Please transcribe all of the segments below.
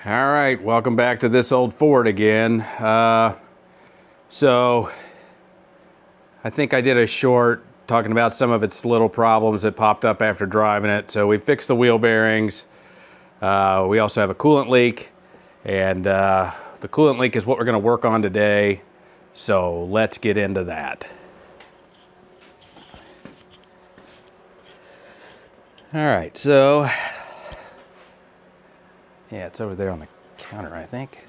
All right, welcome back to this old Ford again. So I think I did a short talking about some of its little problems that popped up after driving it. So we fixed the wheel bearings. We also have a coolant leak, and the coolant leak is what we're going to work on today. So let's get into that. All right, so yeah, it's over there on the counter, I think.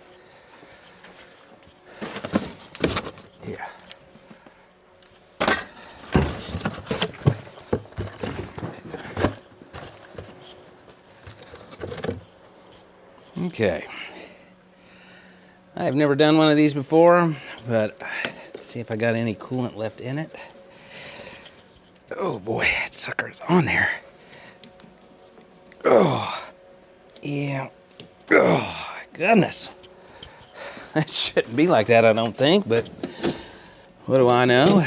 Yeah. Okay. I've never done one of these before, but let's see if I got any coolant left in it. Oh boy, that sucker's on there. Oh, yeah. Oh, goodness. That shouldn't be like that, I don't think, but what do I know?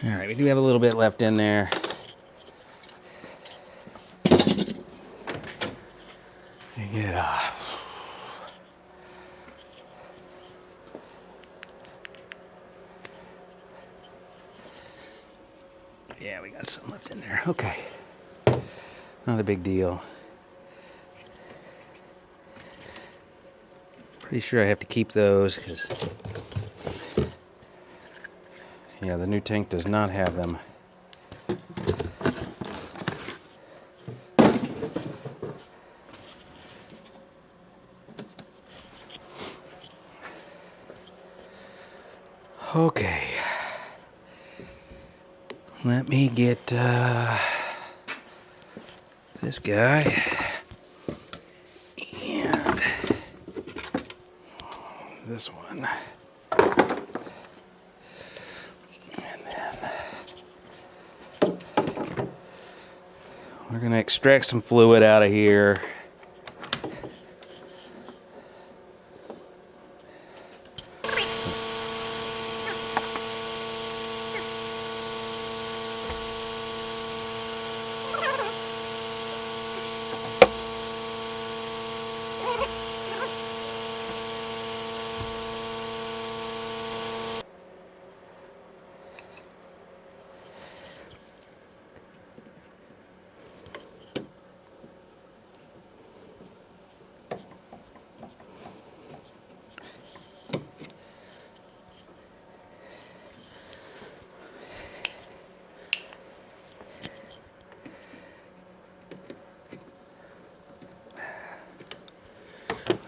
All right, we do have a little bit left in there. Yeah. Yeah, we got some left in there. Okay. Not a big deal. Pretty sure I have to keep those because, yeah, the new tank does not have them. Okay. Let me get this guy and this one. And then we're going to extract some fluid out of here.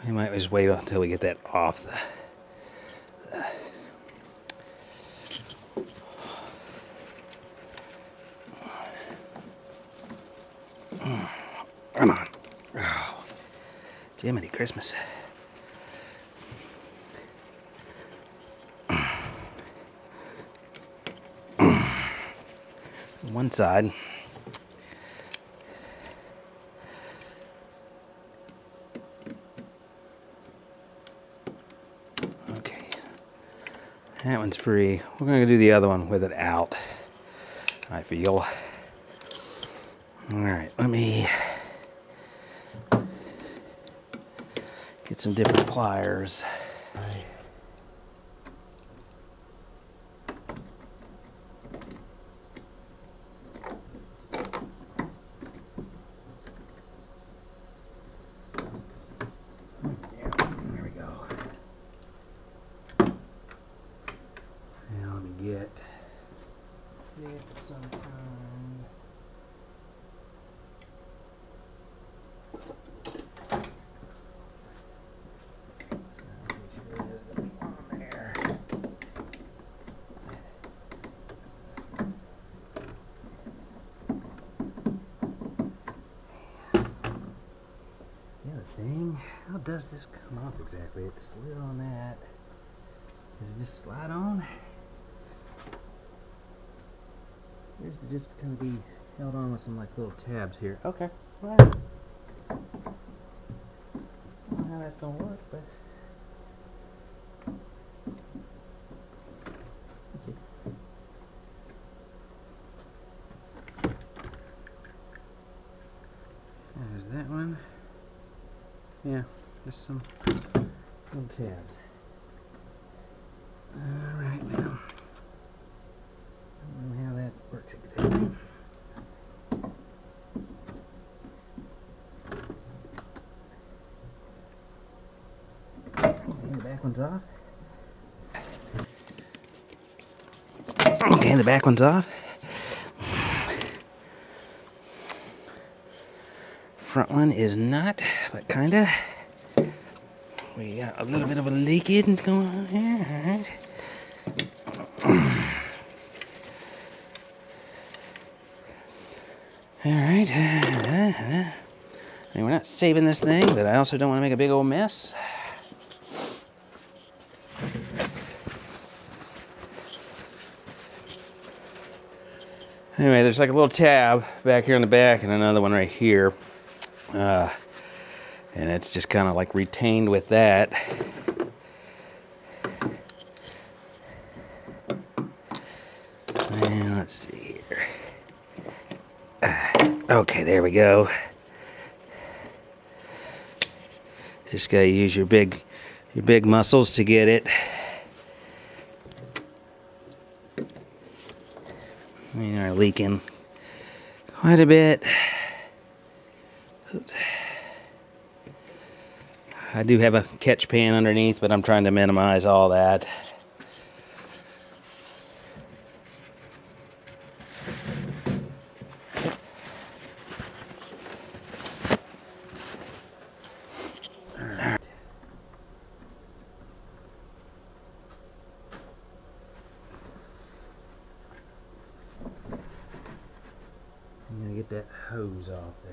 We might just wait until we get that off the come on. Oh, Jiminy Christmas. One side. Okay. That one's free. We're going to do the other one with it out, I feel. All right, let me get some different pliers. How does this come off exactly? It's slid on that. Does it just slide on? Or is it just going to be held on with some like little tabs here? Okay. All right. I don't know how that's going to work, but let's see. There's that one. Yeah, just some little tabs. Alright, now, I don't know how that works exactly. Okay, the back one's off. Okay, the back one's off. Front one is not, but kinda. We got a little bit of a leakage going on here. Alright. Alright. I mean, we're not saving this thing, but I also don't want to make a big old mess. Anyway, there's like a little tab back here in the back and another one right here. And it's just kind of like retained with that. And let's see here. Okay, there we go. Just gotta use your big muscles to get it. We are leaking quite a bit. Oops. I do have a catch pan underneath, but I'm trying to minimize all that. All right. I'm gonna get that hose off there.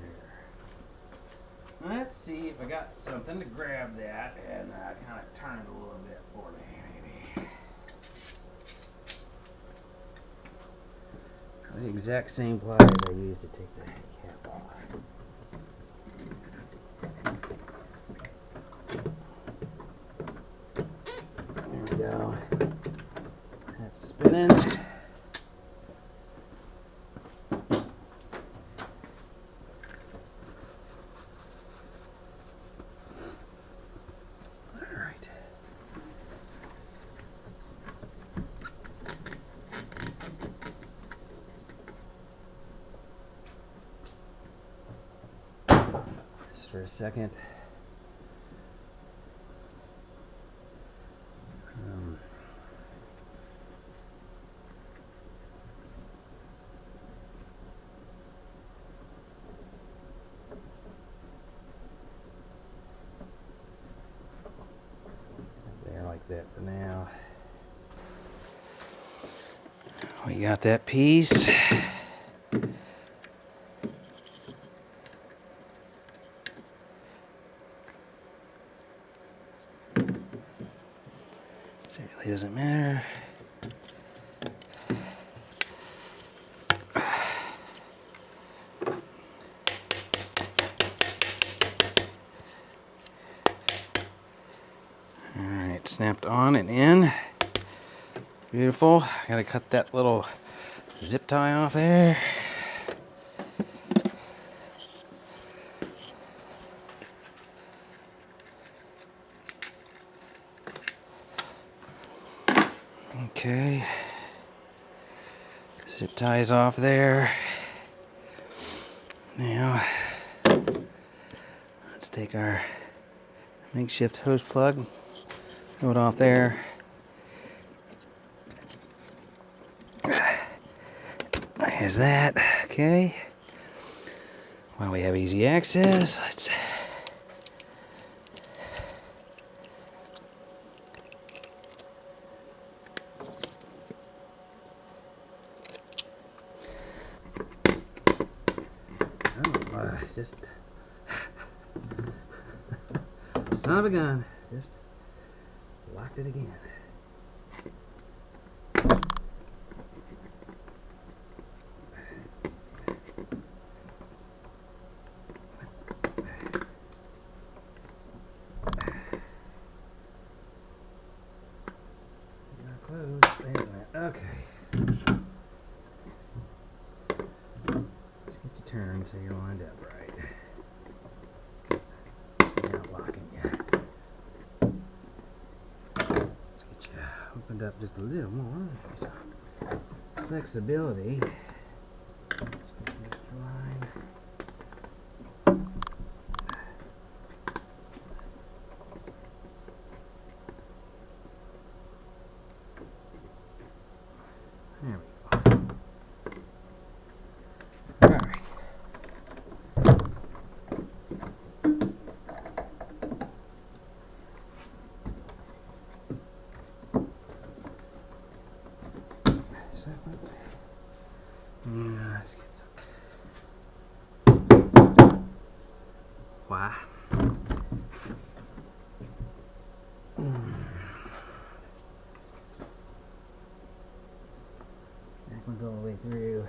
Let's see if I got something to grab that and kind of turn it a little bit for me, maybe. The exact same pliers I used to take the cap off. There we go. That's spinning. For a second. There like that for now. We got that piece. So it really doesn't matter. Alright, snapped on and in. Beautiful. Gotta cut that little zip tie off there. Okay, zip ties off there. Now, let's take our makeshift hose plug, throw it off there. There's that, okay. While we have easy access, let's just son of a gun, just locked it again. so you're lined up right. Not locking you. Let's get you opened up just a little more. Some flexibility. Just get this line. There we go. All right. Let's get some. Why? That one's all the way through.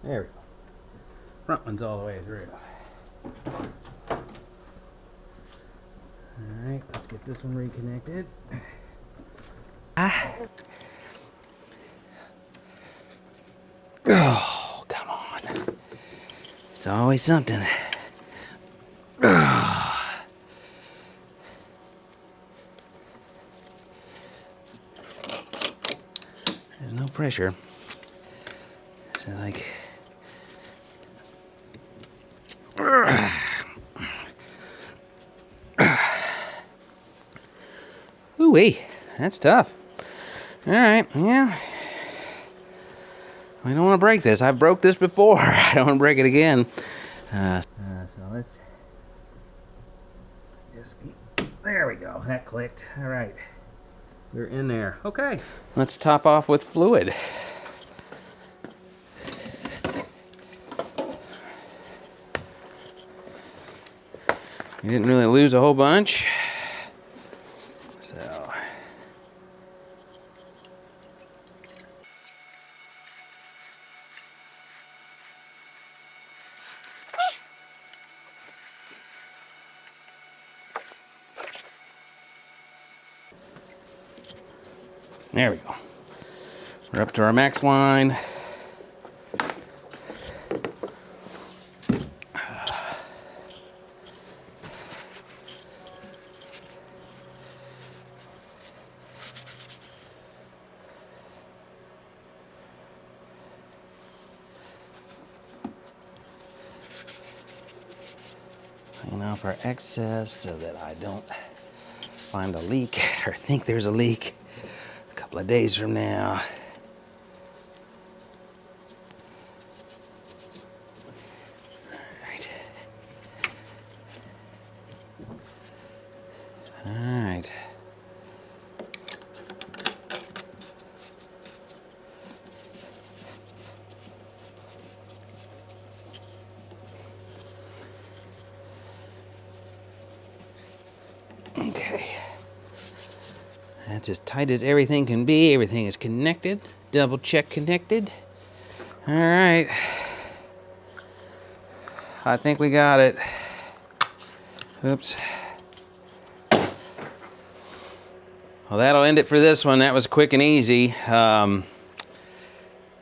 There we go. Front one's all the way through. Alright, let's get this one reconnected. Oh, come on. It's always something. There's no pressure. It's like... Ooh-wee, that's tough. All right, yeah. I don't want to break this. I've broke this before. I don't want to break it again. So let's just there we go. That clicked. All right, we're in there. Okay, let's top off with fluid. You didn't really lose a whole bunch. So there we go. We're up to our max line. Clean off our excess so that I don't find a leak or think there's a leak a couple of days from now. All right. Okay, that's as tight as everything can be. Everything is connected. Double check connected. All right, I think we got it. Oops. Well, that'll end it for this one. That was quick and easy. Yeah,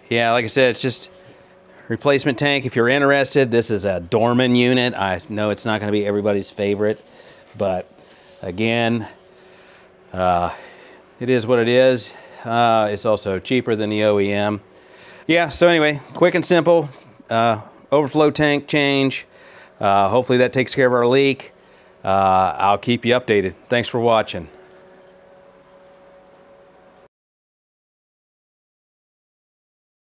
like I said, it's just replacement tank. If you're interested, this is a Dorman unit. I know it's not going to be everybody's favorite, but again, it is what it is. It's also cheaper than the OEM. Yeah, so anyway, quick and simple. Overflow tank change. Hopefully that takes care of our leak. I'll keep you updated. Thanks for watching.